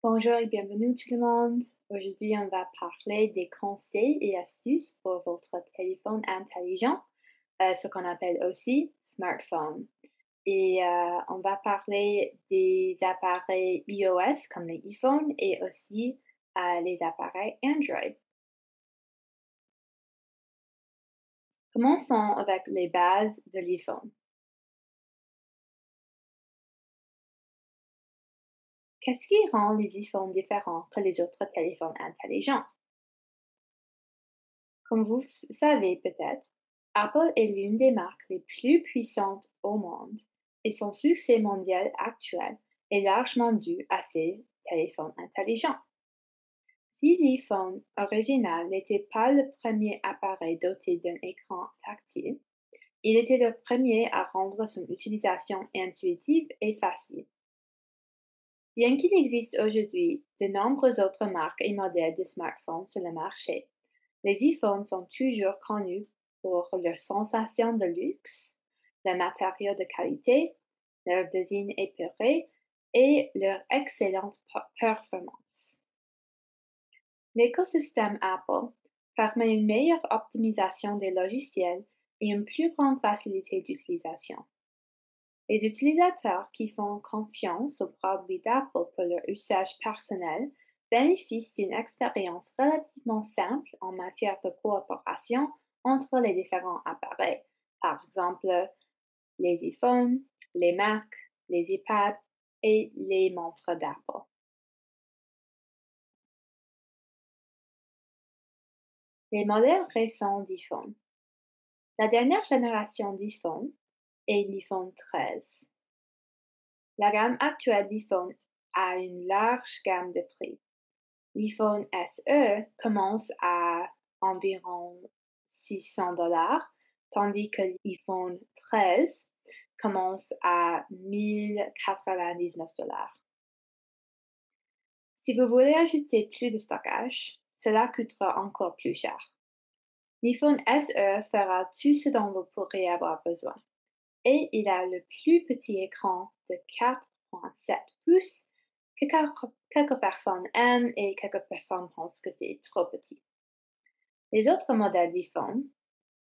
Bonjour et bienvenue tout le monde. Aujourd'hui, on va parler des conseils et astuces pour votre téléphone intelligent, ce qu'on appelle aussi smartphone. Et on va parler des appareils iOS comme les iPhones et aussi les appareils Android. Commençons avec les bases de l'iPhone. Qu'est-ce qui rend les iPhones différents que les autres téléphones intelligents? Comme vous savez peut-être, Apple est l'une des marques les plus puissantes au monde et son succès mondial actuel est largement dû à ses téléphones intelligents. Si l'iPhone original n'était pas le premier appareil doté d'un écran tactile, il était le premier à rendre son utilisation intuitive et facile. Bien qu'il existe aujourd'hui de nombreuses autres marques et modèles de smartphones sur le marché, les iPhones sont toujours connus pour leur sensation de luxe, leurs matériaux de qualité, leur design épuré et leur excellente performance. L'écosystème Apple permet une meilleure optimisation des logiciels et une plus grande facilité d'utilisation. Les utilisateurs qui font confiance aux produits d'Apple pour leur usage personnel bénéficient d'une expérience relativement simple en matière de coopération entre les différents appareils, par exemple les iPhones, les Macs, les iPads et les montres d'Apple. Les modèles récents d'iPhone. La dernière génération d'iPhone est l'iPhone 13. La gamme actuelle d'iPhone a une large gamme de prix. L'iPhone SE commence à environ 600 $, tandis que l'iPhone 13 commence à 1099 $. Si vous voulez ajouter plus de stockage, cela coûtera encore plus cher. L'iPhone SE fera tout ce dont vous pourrez avoir besoin et il a le plus petit écran de 4,7 pouces que quelques personnes aiment et quelques personnes pensent que c'est trop petit. Les autres modèles d'iPhone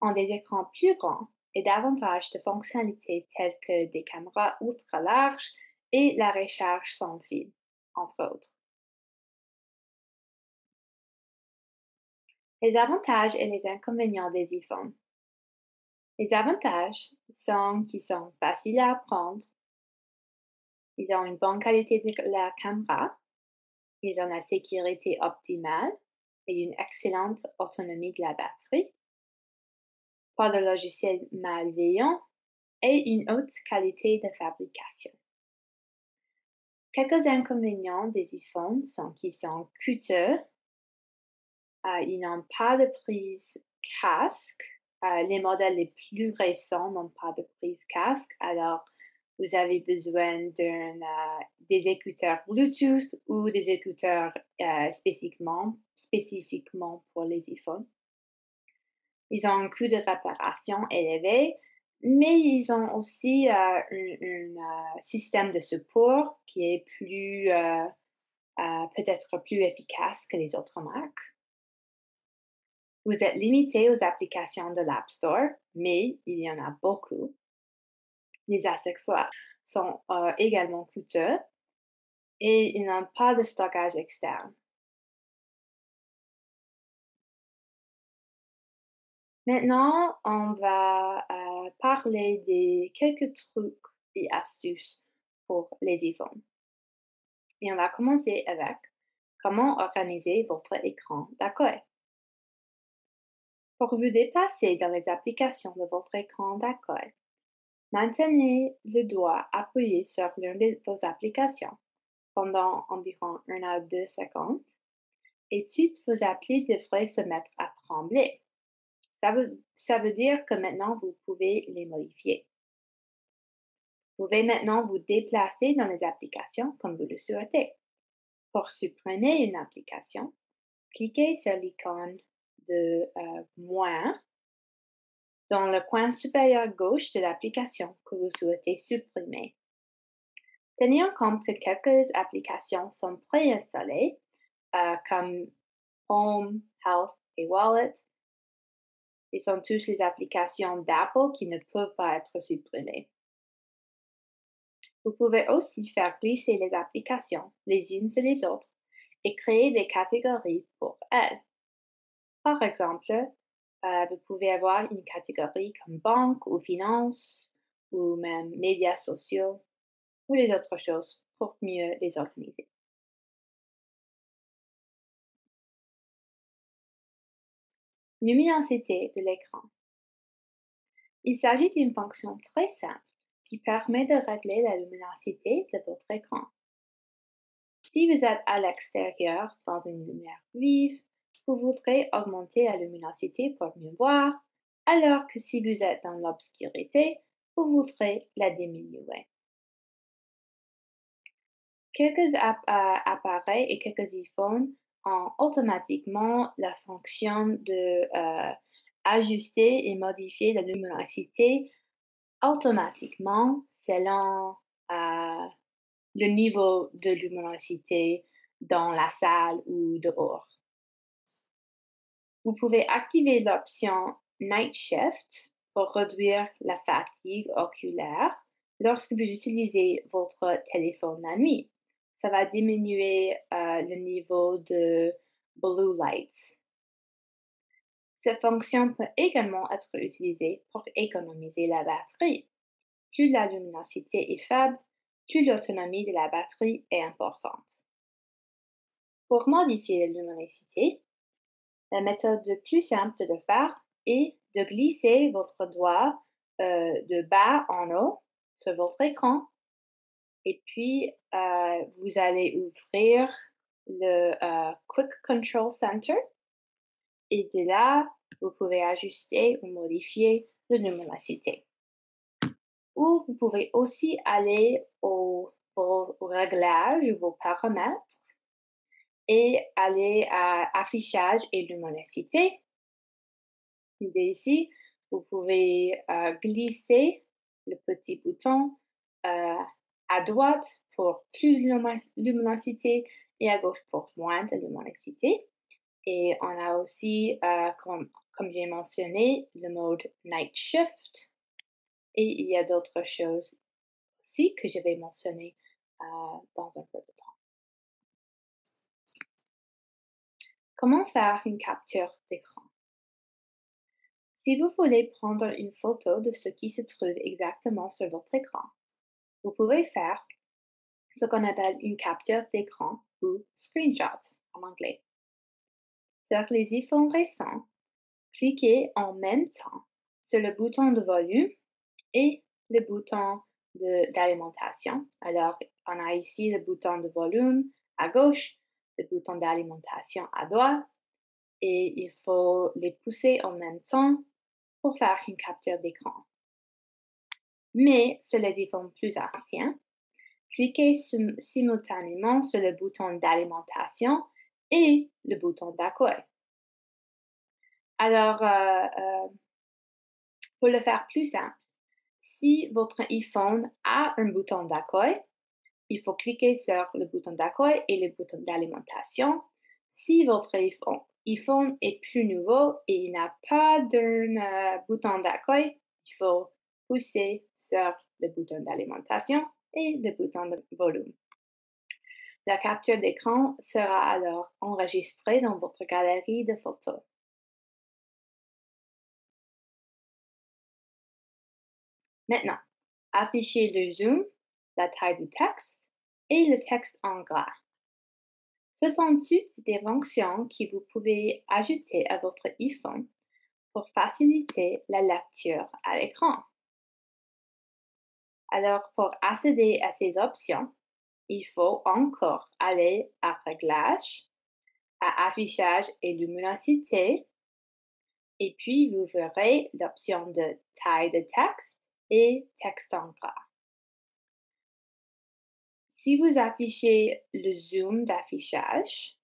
ont des écrans plus grands et davantage de fonctionnalités telles que des caméras ultra larges et la recharge sans fil, entre autres. Les avantages et les inconvénients des iPhones. Les avantages sont qu'ils sont faciles à apprendre, ils ont une bonne qualité de la caméra, ils ont la sécurité optimale et une excellente autonomie de la batterie, pas de logiciel malveillant et une haute qualité de fabrication. Quelques inconvénients des iPhones sont qu'ils sont coûteux, ils n'ont pas de prise casque, les modèles les plus récents n'ont pas de prise casque, alors vous avez besoin des écouteurs Bluetooth ou des écouteurs spécifiquement pour les iPhones. Ils ont un coût de réparation élevé, mais ils ont aussi un système de support qui est peut-être plus efficace que les autres marques. Vous êtes limité aux applications de l'App Store, mais il y en a beaucoup. Les accessoires sont également coûteux et ils n'ont pas de stockage externe. Maintenant, on va parler des quelques trucs et astuces pour les iPhones. Et on va commencer avec comment organiser votre écran d'accueil. Pour vous déplacer dans les applications de votre écran d'accueil, maintenez le doigt appuyé sur l'une de vos applications pendant environ 1 à 2 secondes et toutes vos applis devraient se mettre à trembler. Ça veut dire que maintenant vous pouvez les modifier. Vous pouvez maintenant vous déplacer dans les applications comme vous le souhaitez. Pour supprimer une application, cliquez sur l'icône de moins dans le coin supérieur gauche de l'application que vous souhaitez supprimer. Tenez en compte que quelques applications sont préinstallées, comme Home, Health et Wallet. Ils sont tous les applications d'Apple qui ne peuvent pas être supprimées. Vous pouvez aussi faire glisser les applications les unes sur les autres et créer des catégories pour elles. Par exemple, vous pouvez avoir une catégorie comme banque ou finance ou même médias sociaux ou les autres choses pour mieux les organiser. Luminosité de l'écran. Il s'agit d'une fonction très simple qui permet de régler la luminosité de votre écran. Si vous êtes à l'extérieur dans une lumière vive, vous voudrez augmenter la luminosité pour mieux voir, alors que si vous êtes dans l'obscurité, vous voudrez la diminuer. Quelques appareils et quelques iPhones ont automatiquement la fonction de ajuster et modifier la luminosité automatiquement selon le niveau de luminosité dans la salle ou dehors. Vous pouvez activer l'option Night Shift pour réduire la fatigue oculaire lorsque vous utilisez votre téléphone la nuit. Ça va diminuer le niveau de blue lights. Cette fonction peut également être utilisée pour économiser la batterie. Plus la luminosité est faible, plus l'autonomie de la batterie est importante. Pour modifier la luminosité, la méthode la plus simple de le faire est de glisser votre doigt de bas en haut sur votre écran et puis vous allez ouvrir le Quick Control Center et de là, vous pouvez ajuster ou modifier la luminosité. Ou vous pouvez aussi aller vos réglages, vos paramètres et aller à affichage et luminosité. Et ici, vous pouvez glisser le petit bouton à droite pour plus de luminosité et à gauche pour moins de luminosité. Et on a aussi, comme j'ai mentionné, le mode Night Shift. Et il y a d'autres choses aussi que je vais mentionner dans un peu de temps. Comment faire une capture d'écran? Si vous voulez prendre une photo de ce qui se trouve exactement sur votre écran, vous pouvez faire ce qu'on appelle une capture d'écran ou screenshot en anglais. Sur les iPhones récents, cliquez en même temps sur le bouton de volume et le bouton d'alimentation. Alors, on a ici le bouton de volume à gauche, le bouton d'alimentation à droite, et il faut les pousser en même temps pour faire une capture d'écran. Mais sur les iPhones plus anciens, cliquez simultanément sur le bouton d'alimentation et le bouton d'accueil. Alors, pour le faire plus simple, si votre iPhone a un bouton d'accueil, il faut cliquer sur le bouton d'accueil et le bouton d'alimentation. Si votre iPhone est plus nouveau et il n'a pas d'un bouton d'accueil, il faut pousser sur le bouton d'alimentation et le bouton de volume. La capture d'écran sera alors enregistrée dans votre galerie de photos. Maintenant, affichez le zoom, la taille du texte et le texte en gras. Ce sont toutes des fonctions que vous pouvez ajouter à votre iPhone pour faciliter la lecture à l'écran. Alors, pour accéder à ces options, il faut encore aller à Réglages, à Affichage et Luminosité, et puis vous verrez l'option de taille de texte et texte en gras. Si vous affichez le zoom d'affichage,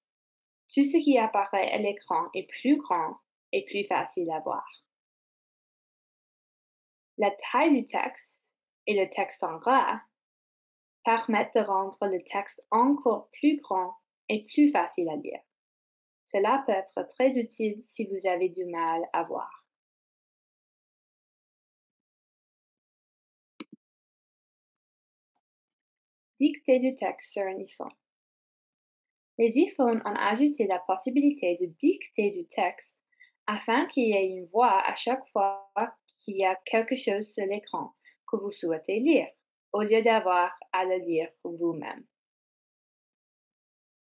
tout ce qui apparaît à l'écran est plus grand et plus facile à voir. La taille du texte et le texte en gras permettent de rendre le texte encore plus grand et plus facile à lire. Cela peut être très utile si vous avez du mal à voir. Dicter du texte sur un iPhone. Les iPhones ont ajouté la possibilité de dicter du texte afin qu'il y ait une voix à chaque fois qu'il y a quelque chose sur l'écran que vous souhaitez lire, au lieu d'avoir à le lire vous-même.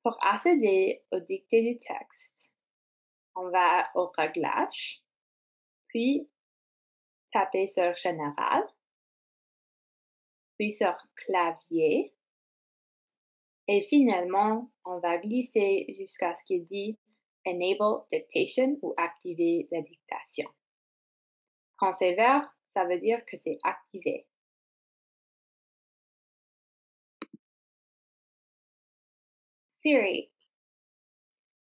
Pour accéder au dicté du texte, on va au réglage, puis taper sur Général, puis sur Clavier, et finalement, on va glisser jusqu'à ce qu'il dit Enable Dictation ou activer la dictation. Quand c'est vert, ça veut dire que c'est activé. Siri.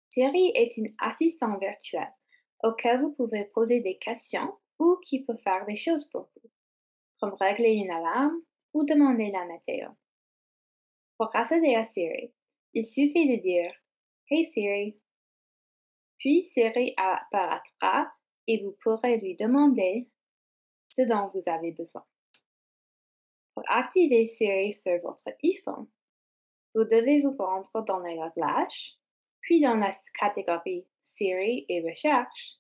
Siri est une assistante virtuelle auquel vous pouvez poser des questions ou qui peut faire des choses pour vous, comme régler une alarme ou demander la météo. Pour accéder à Siri, il suffit de dire Hey Siri, puis Siri apparaîtra et vous pourrez lui demander ce dont vous avez besoin. Pour activer Siri sur votre iPhone, vous devez vous rendre dans les réglages, puis dans la catégorie Siri et Recherche,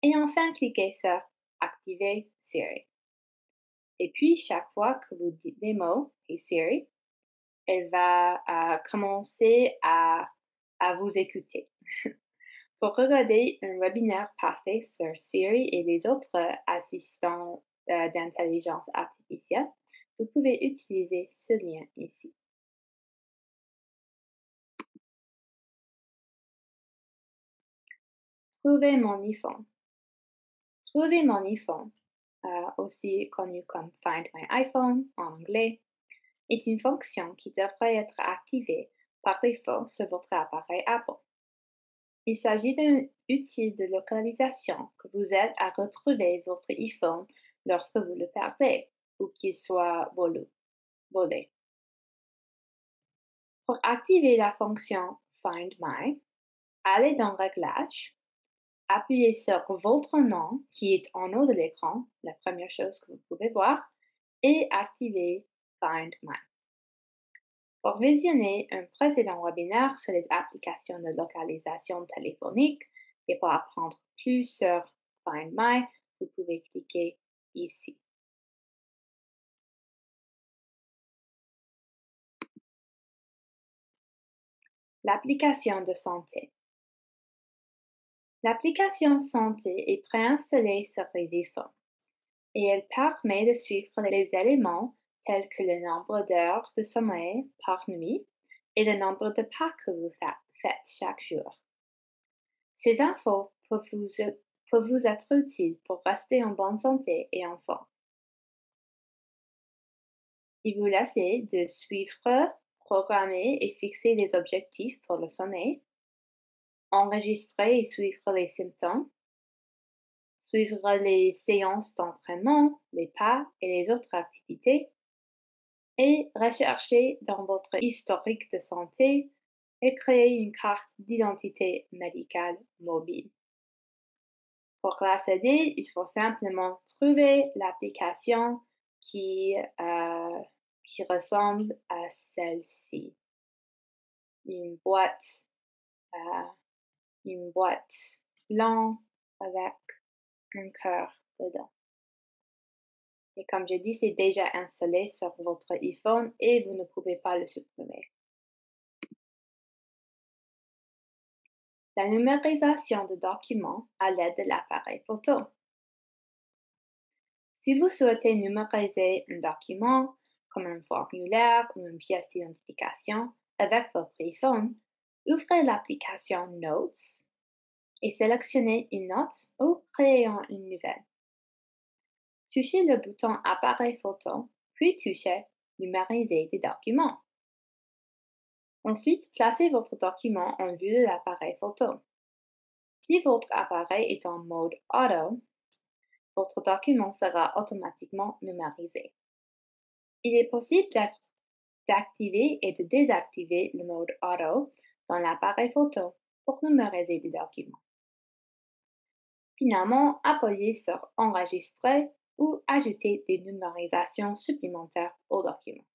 et enfin cliquer sur Activer Siri. Et puis, chaque fois que vous dites des mots et Siri, elle va commencer à vous écouter. Pour regarder un webinaire passé sur Siri et les autres assistants d'intelligence artificielle, vous pouvez utiliser ce lien ici. Trouver mon iPhone. Trouver mon iPhone, aussi connu comme Find My iPhone en anglais, est une fonction qui devrait être activée par défaut sur votre appareil Apple. Il s'agit d'un outil de localisation qui vous aide à retrouver votre iPhone lorsque vous le perdez ou qu'il soit volé. Pour activer la fonction Find My, allez dans Réglages, appuyez sur votre nom qui est en haut de l'écran, la première chose que vous pouvez voir, et activez Find My. Pour visionner un précédent webinaire sur les applications de localisation téléphonique et pour apprendre plus sur Find My, vous pouvez cliquer ici. L'application de santé. L'application santé est préinstallée sur les iPhones et elle permet de suivre les éléments tels que le nombre d'heures de sommeil par nuit et le nombre de pas que vous faites chaque jour. Ces infos peuvent vous être utiles pour rester en bonne santé et en forme. Il vous laisse de suivre, programmer et fixer les objectifs pour le sommeil, enregistrer et suivre les symptômes, suivre les séances d'entraînement, les pas et les autres activités, et rechercher dans votre historique de santé et créer une carte d'identité médicale mobile. Pour l'accéder, il faut simplement trouver l'application qui ressemble à celle-ci. Une boîte, euh, une boîte blanche avec un cœur dedans. Et comme je dis, c'est déjà installé sur votre iPhone et vous ne pouvez pas le supprimer. La numérisation de documents à l'aide de l'appareil photo. Si vous souhaitez numériser un document, comme un formulaire ou une pièce d'identification, avec votre iPhone, ouvrez l'application Notes et sélectionnez une note ou créez une nouvelle. Touchez le bouton Appareil photo, puis touchez Numériser des documents. Ensuite, placez votre document en vue de l'appareil photo. Si votre appareil est en mode auto, votre document sera automatiquement numérisé. Il est possible d'activer et de désactiver le mode auto dans l'appareil photo pour numériser le document. Finalement, appuyez sur Enregistrer ou ajouter des numérisations supplémentaires au document.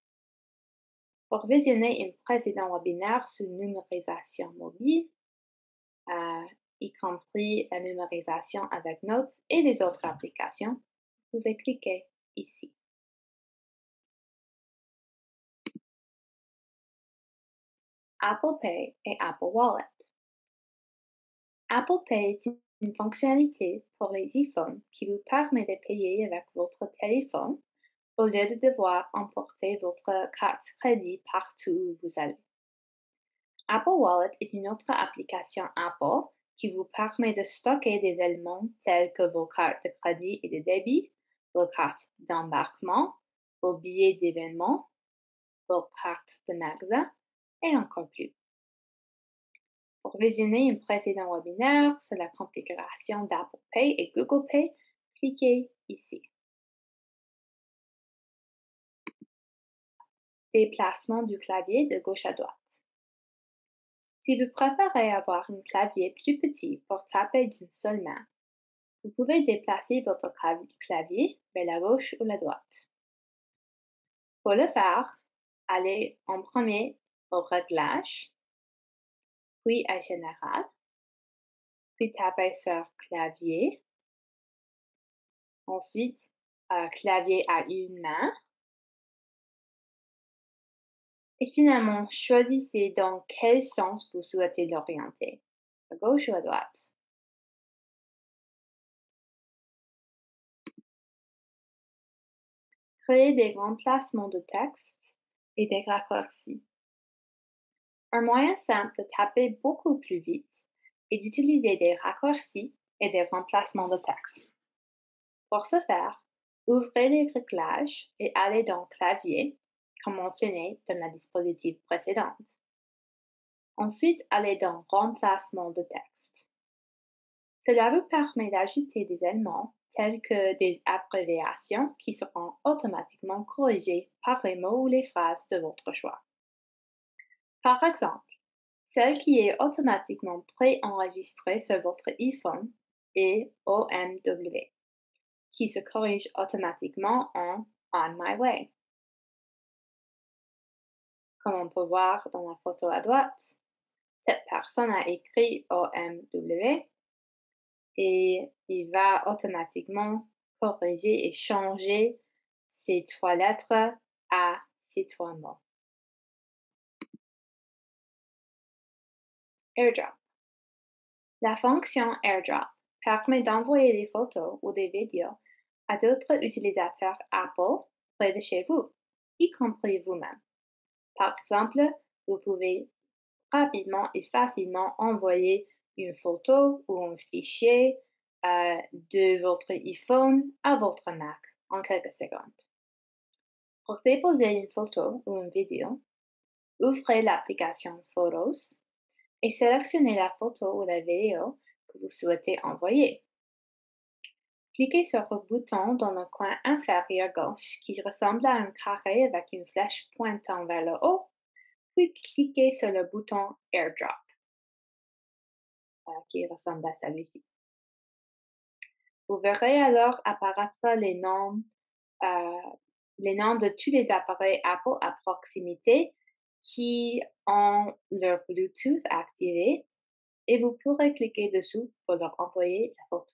Pour visionner un précédent webinaire sur numérisation mobile, y compris la numérisation avec Notes et les autres applications, vous pouvez cliquer ici. Apple Pay et Apple Wallet. Apple Pay est une fonctionnalité pour les iPhones qui vous permet de payer avec votre téléphone au lieu de devoir emporter votre carte crédit partout où vous allez. Apple Wallet est une autre application Apple qui vous permet de stocker des éléments tels que vos cartes de crédit et de débit, vos cartes d'embarquement, vos billets d'événement, vos cartes de magasin et encore plus. Pour visionner un précédent webinaire sur la configuration d'Apple Pay et Google Pay, cliquez ici. Déplacement du clavier de gauche à droite. Si vous préférez avoir un clavier plus petit pour taper d'une seule main, vous pouvez déplacer votre clavier vers la gauche ou la droite. Pour le faire, allez en premier au Réglages, puis à Général, puis tapez sur Clavier, ensuite Clavier à une main, et finalement choisissez dans quel sens vous souhaitez l'orienter, à gauche ou à droite. Créer des remplacements de texte et des raccourcis. Un moyen simple de taper beaucoup plus vite est d'utiliser des raccourcis et des remplacements de texte. Pour ce faire, ouvrez les réglages et allez dans Clavier, comme mentionné dans la dispositive précédente. Ensuite, allez dans Remplacement de texte. Cela vous permet d'ajouter des éléments tels que des abréviations qui seront automatiquement corrigées par les mots ou les phrases de votre choix. Par exemple, celle qui est automatiquement préenregistrée sur votre iPhone est OMW, qui se corrige automatiquement en On My Way. Comme on peut voir dans la photo à droite, cette personne a écrit OMW et il va automatiquement corriger et changer ces trois lettres à ces trois mots. AirDrop. La fonction AirDrop permet d'envoyer des photos ou des vidéos à d'autres utilisateurs Apple près de chez vous, y compris vous-même. Par exemple, vous pouvez rapidement et facilement envoyer une photo ou un fichier de votre iPhone à votre Mac en quelques secondes. Pour déposer une photo ou une vidéo, ouvrez l'application Photos et sélectionnez la photo ou la vidéo que vous souhaitez envoyer. Cliquez sur le bouton dans le coin inférieur gauche qui ressemble à un carré avec une flèche pointant vers le haut, puis cliquez sur le bouton AirDrop qui ressemble à celui-ci. Vous verrez alors apparaître les noms de tous les appareils Apple à proximité qui ont leur Bluetooth activé et vous pourrez cliquer dessous pour leur envoyer la photo.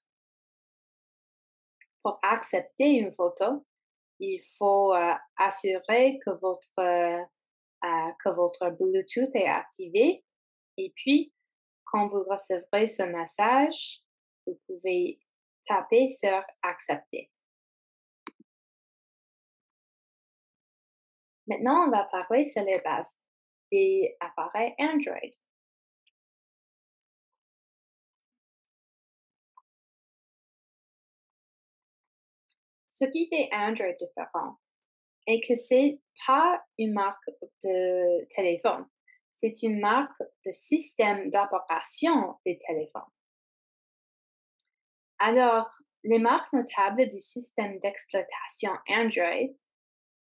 Pour accepter une photo, il faut assurer que votre Bluetooth est activé et puis quand vous recevrez ce message, vous pouvez taper sur Accepter. Maintenant, on va parler sur les bases des appareils Android. Ce qui fait Android différent est que c'est pas une marque de téléphone, c'est une marque de système d'opération des téléphones. Alors, Les marques notables du système d'exploitation Android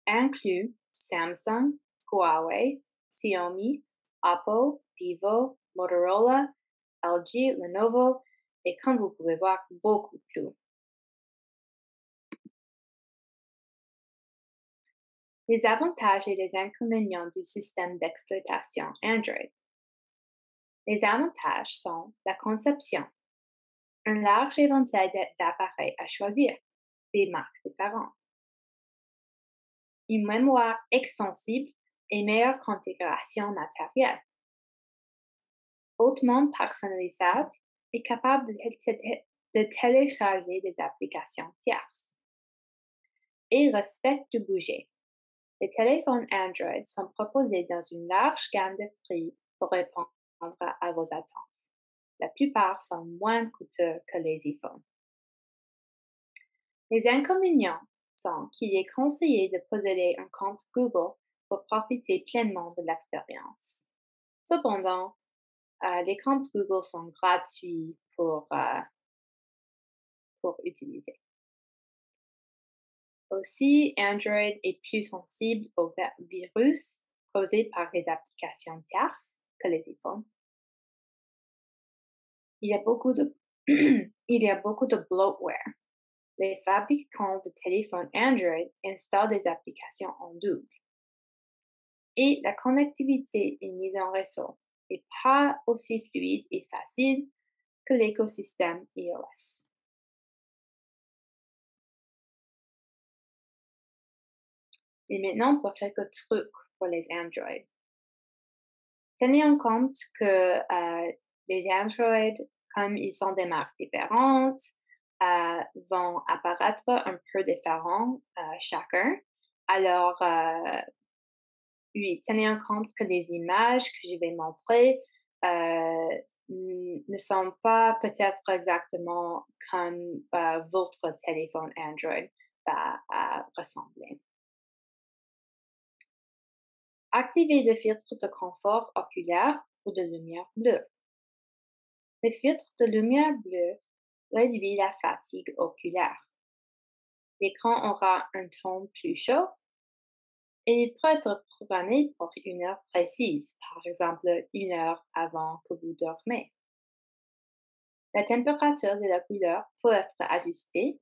incluent Samsung, Huawei, Xiaomi, Apple, Vivo, Motorola, LG, Lenovo et comme vous pouvez voir, beaucoup plus. Les avantages et les inconvénients du système d'exploitation Android. Les avantages sont la conception, un large éventail d'appareils à choisir, des marques différentes, une mémoire extensible et meilleure configuration matérielle, hautement personnalisable et capable de télécharger des applications tierces, et respecte du budget. Les téléphones Android sont proposés dans une large gamme de prix pour répondre à vos attentes. La plupart sont moins coûteux que les iPhones. Les inconvénients sont qu'il est conseillé de posséder un compte Google pour profiter pleinement de l'expérience. Cependant, les comptes Google sont gratuits pour utiliser. Aussi, Android est plus sensible aux virus causés par les applications tierces que les iPhones. Il y a beaucoup de, il y a beaucoup de bloatware. Les fabricants de téléphones Android installent des applications en double. Et la connectivité et mise en réseau n'est pas aussi fluide et facile que l'écosystème iOS. Et maintenant pour quelques trucs pour les Android. Tenez en compte que les Android, comme ils sont des marques différentes, vont apparaître un peu différents chacun. Alors, oui, tenez en compte que les images que je vais montrer ne sont pas peut-être exactement comme votre téléphone Android va ressembler. Activez le filtre de confort oculaire ou de lumière bleue. Le filtre de lumière bleue réduit la fatigue oculaire. L'écran aura un ton plus chaud et il peut être programmé pour une heure précise, par exemple 1 heure avant que vous dormez. La température de la couleur peut être ajustée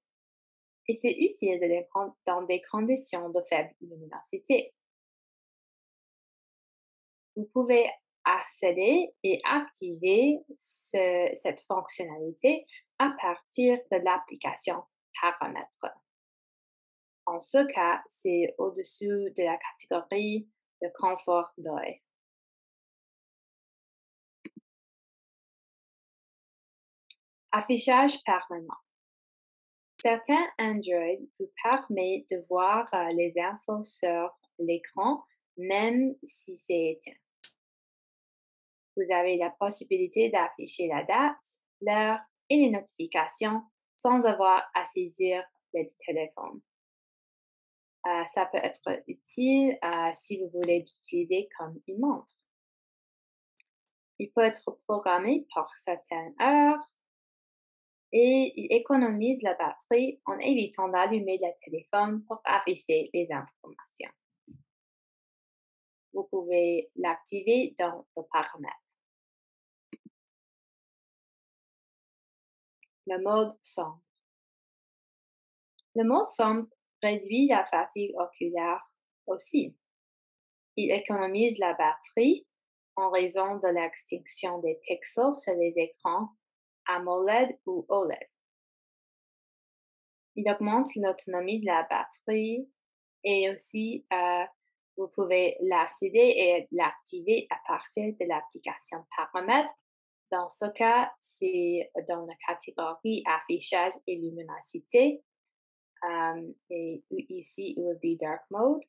et c'est utile de les prendre dans des conditions de faible luminosité. Vous pouvez accéder et activer cette fonctionnalité à partir de l'application Paramètres. En ce cas, c'est au-dessus de la catégorie de confort d'œil. Affichage permanent. Certains Android vous permettent de voir les infos sur l'écran même si c'est éteint. Vous avez la possibilité d'afficher la date, l'heure et les notifications sans avoir à saisir le téléphone. Ça peut être utile si vous voulez l'utiliser comme une montre. Il peut être programmé pour certaines heures et il économise la batterie en évitant d'allumer le téléphone pour afficher les informations. Vous pouvez l'activer dans vos paramètres. Le mode sombre. Le mode sombre réduit la fatigue oculaire aussi. Il économise la batterie en raison de l'extinction des pixels sur les écrans AMOLED ou OLED. Il augmente l'autonomie de la batterie et aussi vous pouvez l'accéder et l'activer à partir de l'application Paramètres. Dans ce cas, c'est dans la catégorie affichage et luminosité. Et ici, il dit Dark Mode,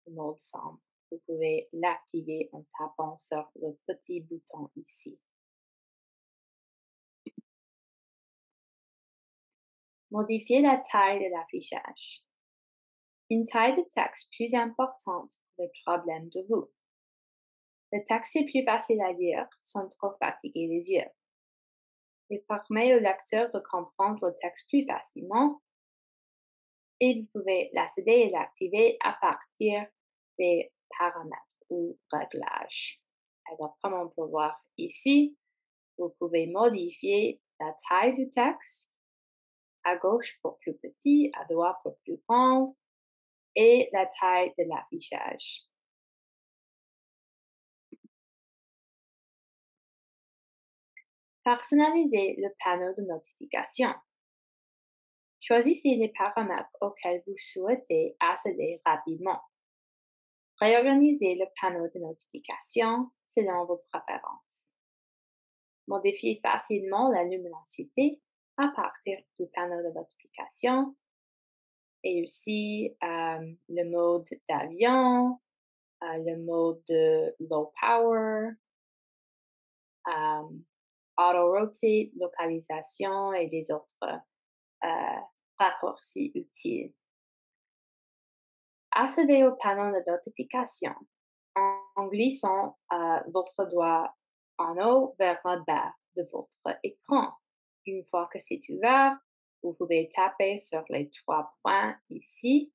le mode sombre. Vous pouvez l'activer en tapant sur le petit bouton ici. Modifier la taille de l'affichage. Une taille de texte plus importante pour les problèmes de vue. Le texte est plus facile à lire sans trop fatiguer les yeux. et permet au lecteur de comprendre le texte plus facilement et vous pouvez l'accéder et l'activer à partir des paramètres ou réglages. Alors, comme on peut voir ici, vous pouvez modifier la taille du texte, à gauche pour plus petit, à droite pour plus grand, et la taille de l'affichage. Personnalisez le panneau de notification. Choisissez les paramètres auxquels vous souhaitez accéder rapidement. Réorganisez le panneau de notification selon vos préférences. Modifiez facilement la luminosité à partir du panneau de notification et aussi le mode d'avion, le mode de low power, auto rotate, localisation et les autres raccourcis utiles. Accédez au panneau de notification en glissant votre doigt en haut vers le bas de votre écran. Une fois que c'est ouvert, vous pouvez taper sur les 3 points ici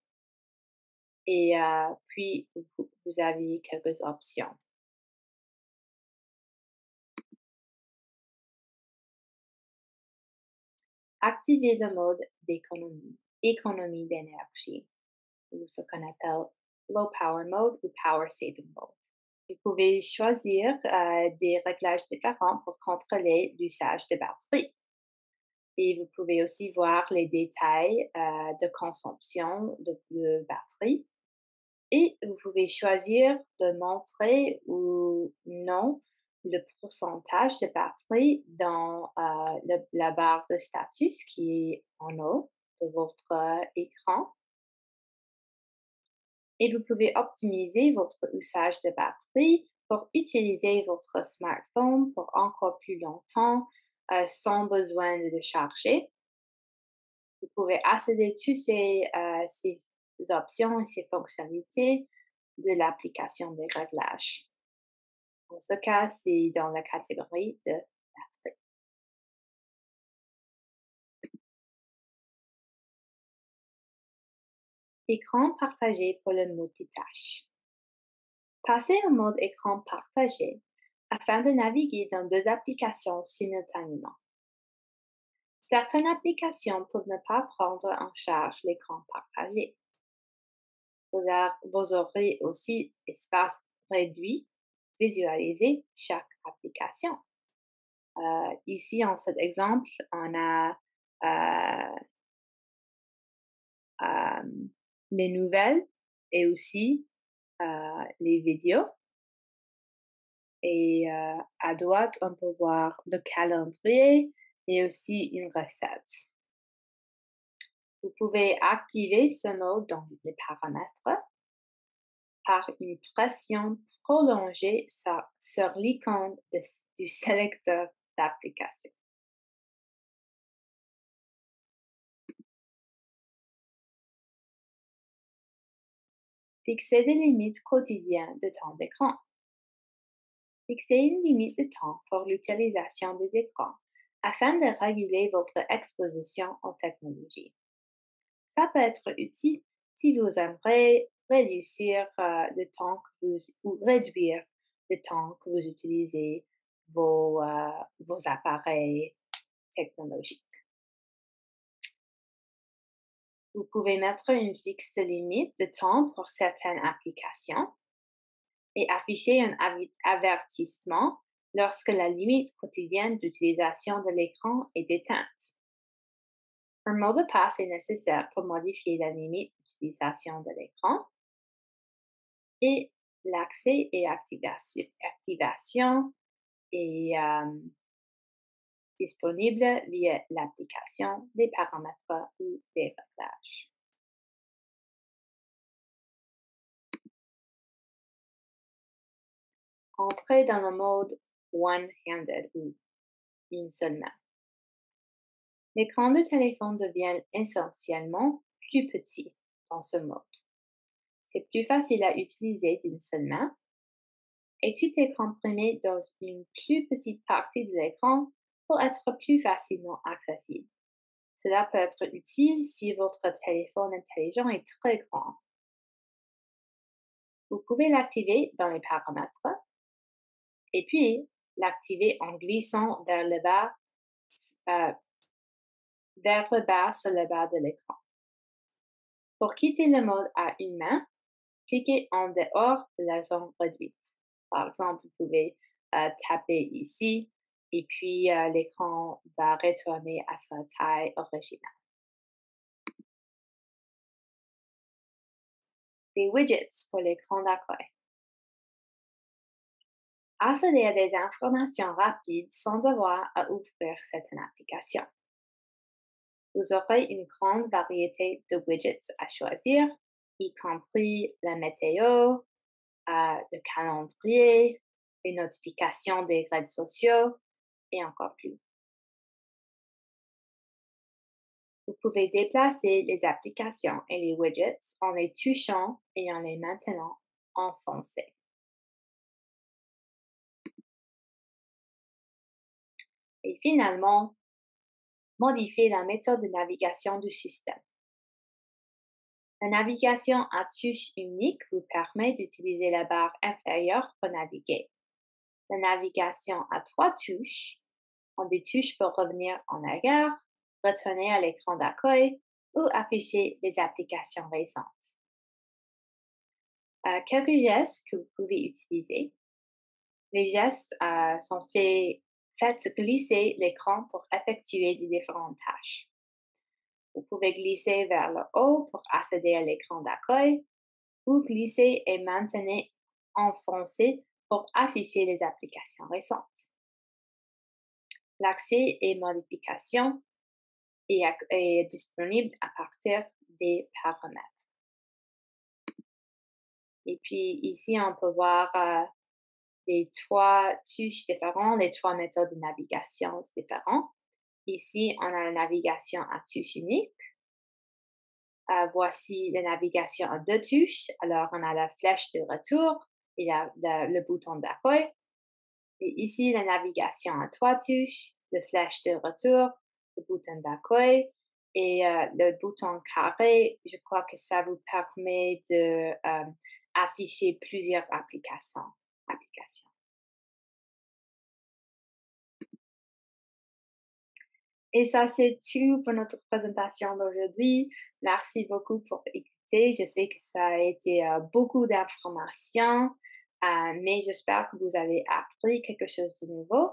et puis vous avez quelques options. Activez le mode économie d'énergie, ou ce qu'on appelle low power mode ou power saving mode. Vous pouvez choisir des réglages différents pour contrôler l'usage de batterie. Et vous pouvez aussi voir les détails de consommation de batterie. Et vous pouvez choisir de montrer ou non le pourcentage de batterie dans la barre de status qui est en haut de votre écran. Et vous pouvez optimiser votre usage de batterie pour utiliser votre smartphone pour encore plus longtemps sans besoin de le charger. Vous pouvez accéder à toutes ces options et ces fonctionnalités de l'application des réglages. Dans ce cas, c'est dans la catégorie de batterie. Écran partagé pour le multitâche. Passez en mode écran partagé afin de naviguer dans 2 applications simultanément. Certaines applications peuvent ne pas prendre en charge l'écran partagé. Vous aurez aussi espace réduit, visualiser chaque application. Ici, en cet exemple, on a les nouvelles et aussi les vidéos. Et à droite, on peut voir le calendrier et aussi une recette. Vous pouvez activer ce mode dans les paramètres par une pression prolongée sur l'icône du sélecteur d'application. Fixez des limites quotidiennes de temps d'écran. Fixez une limite de temps pour l'utilisation des écrans afin de réguler votre exposition aux technologies. Ça peut être utile si vous aimeriez réduire le temps ou réduire le temps que vous utilisez vos appareils technologiques. Vous pouvez mettre une fixe de limite de temps pour certaines applications et afficher un avertissement lorsque la limite quotidienne d'utilisation de l'écran est éteinte. Un mot de passe est nécessaire pour modifier la limite d'utilisation de l'écran et l'accès et activation est disponible via l'application des paramètres ou des réglages. Entrez dans le mode one-handed ou une seule main. L'écran du téléphone devient essentiellement plus petit dans ce mode. C'est plus facile à utiliser d'une seule main et tout est comprimé dans une plus petite partie de l'écran pour être plus facilement accessible. Cela peut être utile si votre téléphone intelligent est très grand. Vous pouvez l'activer dans les paramètres et puis l'activer en glissant euh, vers le bas sur le bas de l'écran. Pour quitter le mode à une main, cliquez en dehors de la zone réduite. Par exemple, vous pouvez taper ici et puis l'écran va retourner à sa taille originale. Les widgets pour l'écran d'accueil. Accéder à des informations rapides sans avoir à ouvrir certaines applications. Vous aurez une grande variété de widgets à choisir, y compris la météo, le calendrier, les notifications des réseaux sociaux et encore plus. Vous pouvez déplacer les applications et les widgets en les touchant et en les maintenant enfoncés. Et finalement, modifier la méthode de navigation du système. La navigation à touche unique vous permet d'utiliser la barre inférieure pour naviguer. La navigation à 3 touches, on des touches pour revenir en arrière, retourner à l'écran d'accueil ou afficher les applications récentes. Quelques gestes que vous pouvez utiliser. Les gestes sont faites glisser l'écran pour effectuer les différentes tâches. Vous pouvez glisser vers le haut pour accéder à l'écran d'accueil ou glisser et maintenir enfoncé pour afficher les applications récentes. L'accès et modification est disponible à partir des paramètres. Et puis ici, on peut voir les 3 touches différentes, les 3 méthodes de navigation différentes. Ici, on a la navigation à touche unique. Voici la navigation à 2 touches. Alors, on a la flèche de retour et le bouton d'accueil. Et ici, la navigation à 3 touches, le flèche de retour, le bouton d'accueil et le bouton carré. Je crois que ça vous permet de afficher plusieurs applications. Et ça, c'est tout pour notre présentation d'aujourd'hui. Merci beaucoup pour écouter. Je sais que ça a été beaucoup d'informations, mais j'espère que vous avez appris quelque chose de nouveau.